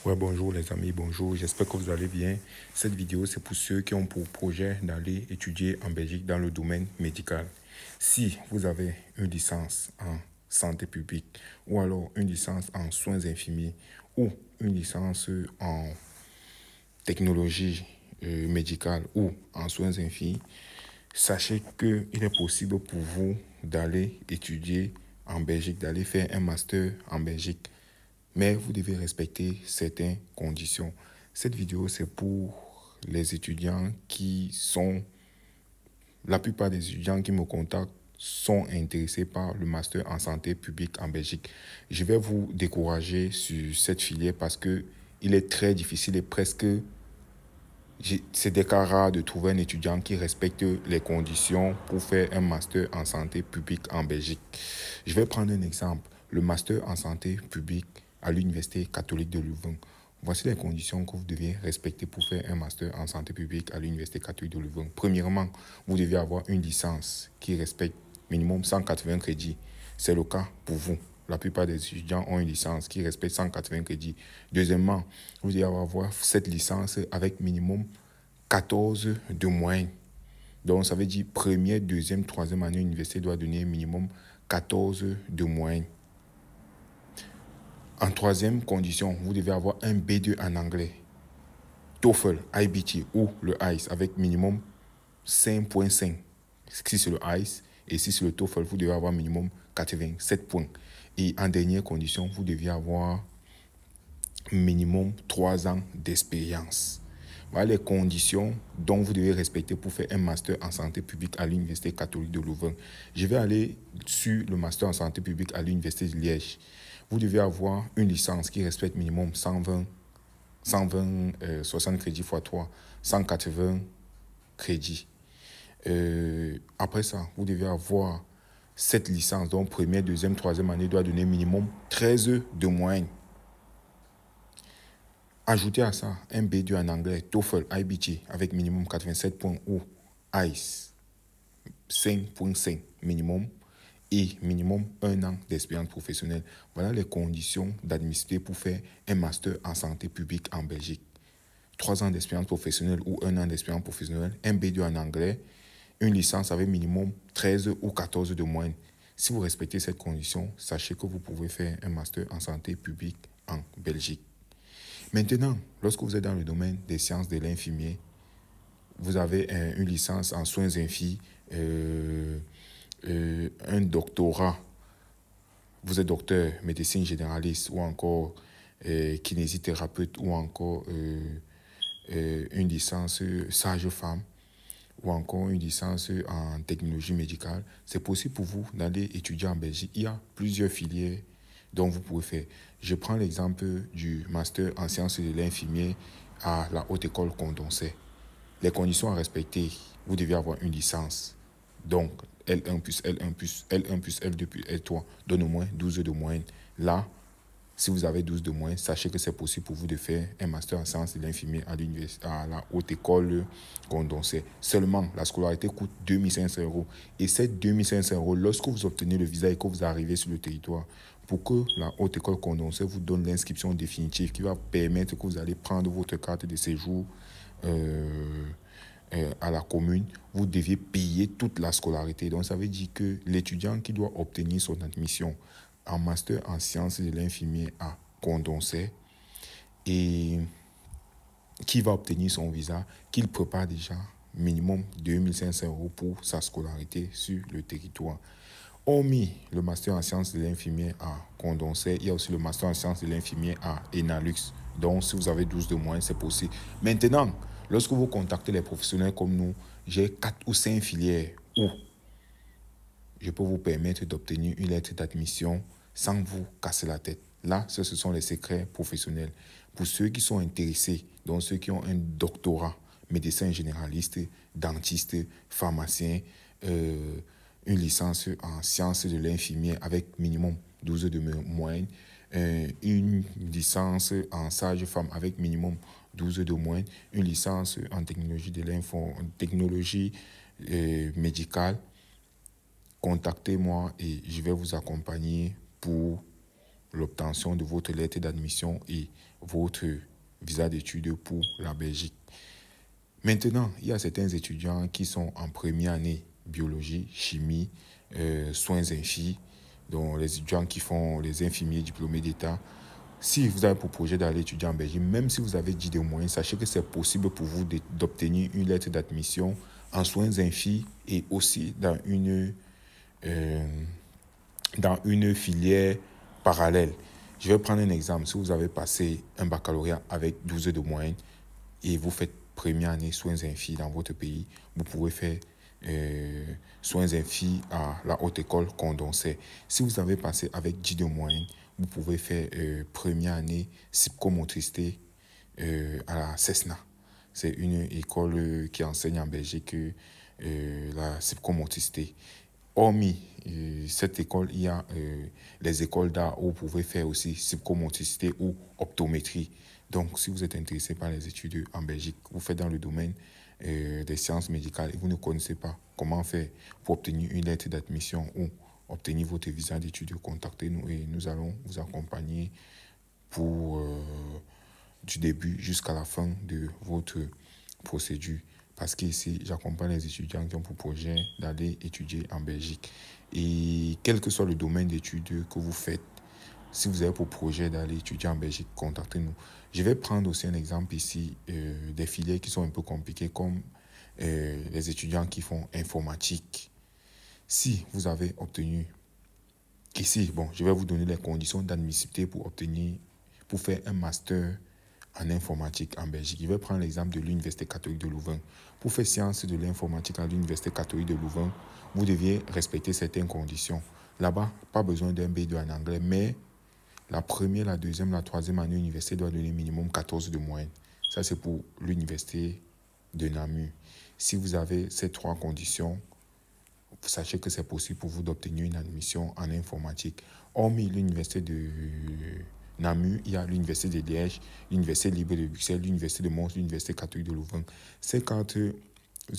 Ouais, bonjour les amis, bonjour, j'espère que vous allez bien. Cette vidéo, c'est pour ceux qui ont pour projet d'aller étudier en Belgique dans le domaine médical. Si vous avez une licence en santé publique ou alors une licence en soins infirmiers ou une licence en technologie médicale ou en soins infirmiers, sachez qu'il est possible pour vous d'aller étudier en Belgique, d'aller faire un master en Belgique. Mais vous devez respecter certaines conditions. Cette vidéo, c'est pour les étudiants qui sont... La plupart des étudiants qui me contactent sont intéressés par le master en santé publique en Belgique. Je vais vous décourager sur cette filière parce que il est très difficile et presque... C'est des cas rares de trouver un étudiant qui respecte les conditions pour faire un master en santé publique en Belgique. Je vais prendre un exemple. Le master en santé publique à l'Université catholique de Louvain. Voici les conditions que vous devez respecter pour faire un master en santé publique à l'Université catholique de Louvain. Premièrement, vous devez avoir une licence qui respecte minimum 180 crédits. C'est le cas pour vous. La plupart des étudiants ont une licence qui respecte 180 crédits. Deuxièmement, vous devez avoir cette licence avec minimum 14 de moyenne. Donc, ça veut dire première, deuxième, troisième année, l'université doit donner minimum 14 de moyenne. En troisième condition, vous devez avoir un B2 en anglais, TOEFL, IBT ou le ICE avec minimum 5.5. Si c'est le ICE et si c'est le TOEFL, vous devez avoir minimum 87 points. Et en dernière condition, vous devez avoir minimum 3 ans d'expérience. Voilà les conditions dont vous devez respecter pour faire un master en santé publique à l'Université catholique de Louvain. Je vais aller sur le master en santé publique à l'Université de Liège. Vous devez avoir une licence qui respecte minimum 60 crédits x 3, 180 crédits. Après ça, vous devez avoir cette licence, donc première, deuxième, troisième année doit donner minimum 13 de moyenne. Ajoutez à ça un B2 en anglais, TOEFL, IBT avec minimum 87 points ou ICE 5.5 minimum et minimum 1 an d'expérience professionnelle. Voilà les conditions d'admissibilité pour faire un master en santé publique en Belgique. 3 ans d'expérience professionnelle ou 1 an d'expérience professionnelle, un B2 en anglais, une licence avec minimum 13 ou 14 de moyenne. Si vous respectez cette condition, sachez que vous pouvez faire un master en santé publique en Belgique. Maintenant, lorsque vous êtes dans le domaine des sciences de l'infirmier, vous avez une licence en soins infirmiers, un doctorat, vous êtes docteur, médecine généraliste ou encore kinésithérapeute ou encore une licence sage-femme ou encore une licence en technologie médicale, c'est possible pour vous d'aller étudier en Belgique. Il y a plusieurs filières dont vous pouvez faire. Je prends l'exemple du master en sciences de l'infirmier à la Haute École Condorcet. Les conditions à respecter, vous devez avoir une licence. Donc, L1 plus L1 plus L1 plus L2 plus L3 donne au moins 12 de moyenne. Là, si vous avez 12 de moyenne, sachez que c'est possible pour vous de faire un master en sciences de l'infirmier à la Haute École Condorcet. Seulement, la scolarité coûte 2500 €. Et ces 2500 €, lorsque vous obtenez le visa et que vous arrivez sur le territoire, pour que la Haute École Condorcet vous donne l'inscription définitive qui va permettre que vous allez prendre votre carte de séjour à la commune, vous devez payer toute la scolarité. Donc, ça veut dire que l'étudiant qui doit obtenir son admission en master en sciences de l'infirmier à Condorcet et qui va obtenir son visa, qu'il prépare déjà minimum 2500 € pour sa scolarité sur le territoire. Hormis le master en sciences de l'infirmier à Condorcet, il y a aussi le master en sciences de l'infirmier à Enalux. Donc, si vous avez 12 de moyenne, c'est possible. Maintenant, lorsque vous contactez les professionnels comme nous, j'ai 4 ou 5 filières où je peux vous permettre d'obtenir une lettre d'admission sans vous casser la tête. Là, ce sont les secrets professionnels. Pour ceux qui sont intéressés, donc ceux qui ont un doctorat, médecin généraliste, dentiste, pharmacien, une licence en sciences de l'infirmier avec minimum 12 de moyenne, une licence en sage-femme avec minimum 12 de moyenne, une licence en technologie de technologie médicale. Contactez-moi et je vais vous accompagner pour l'obtention de votre lettre d'admission et votre visa d'études pour la Belgique. Maintenant, il y a certains étudiants qui sont en première année biologie, chimie, soins infirmiers, donc les étudiants qui font les infirmiers diplômés d'État. Si vous avez pour projet d'aller étudier en Belgique, même si vous avez 10 de moyens, sachez que c'est possible pour vous d'obtenir une lettre d'admission en soins infirmiers et aussi dans une filière parallèle. Je vais prendre un exemple. Si vous avez passé un baccalauréat avec 12 de moyenne et vous faites première année soins infirmiers dans votre pays, vous pouvez faire soins infirmiers à la haute école Condorcet. Si vous avez passé avec 10 de moyenne, vous pouvez faire première année psychomotricité à la CESNA. C'est une école qui enseigne en Belgique la psychomotricité. Hormis cette école, il y a les écoles d'art où vous pouvez faire aussi psychomotricité ou optométrie. Donc, si vous êtes intéressé par les études en Belgique, vous faites dans le domaine des sciences médicales et vous ne connaissez pas comment faire pour obtenir une lettre d'admission ou obtenir votre visa d'études, contactez-nous et nous allons vous accompagner pour du début jusqu'à la fin de votre procédure. Parce qu'ici, j'accompagne les étudiants qui ont pour projet d'aller étudier en Belgique. Et quel que soit le domaine d'études que vous faites, si vous avez pour projet d'aller étudier en Belgique, contactez-nous. Je vais prendre aussi un exemple ici des filières qui sont un peu compliquées, comme les étudiants qui font informatique. Si vous avez obtenu ici, bon, je vais vous donner les conditions d'admissibilité pour faire un master en informatique en Belgique. Je vais prendre l'exemple de l'Université catholique de Louvain. Pour faire sciences de l'informatique à l'Université catholique de Louvain, vous deviez respecter certaines conditions. Là-bas, pas besoin d'un B2 en anglais, mais la première, la deuxième, la troisième année, l'université doit donner minimum 14 de moyenne. Ça, c'est pour l'Université de Namur. Si vous avez ces trois conditions, sachez que c'est possible pour vous d'obtenir une admission en informatique. Hormis l'Université de Namur, il y a l'Université de Liège, l'Université libre de Bruxelles, l'Université de Mons, l'Université catholique de Louvain. Ces quatre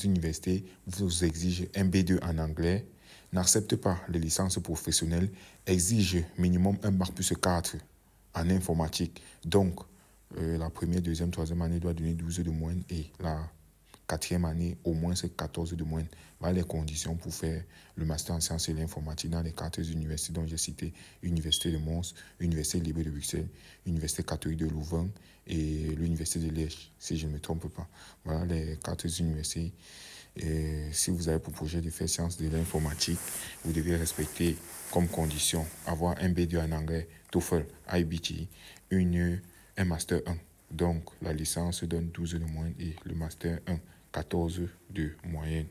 universités vous exigent un B2 en anglais, n'acceptent pas les licences professionnelles, exigent minimum un bac plus 4 en informatique. Donc, la première, deuxième, troisième année doit donner 12 de moyenne et la quatrième année, au moins c'est 14 de moyenne. Voilà les conditions pour faire le master en sciences et l'informatique dans les quatre universités dont j'ai cité: l'Université de Mons, l'Université libre de Bruxelles, l'Université catholique de Louvain et l'Université de Liège, si je ne me trompe pas. Voilà les quatre universités. Et si vous avez pour projet de faire sciences de l'informatique, vous devez respecter comme condition avoir un B2 en anglais, TOEFL, IBT, un master 1. Donc, la licence donne 12 de moyenne et le master 1, 14 de moyenne.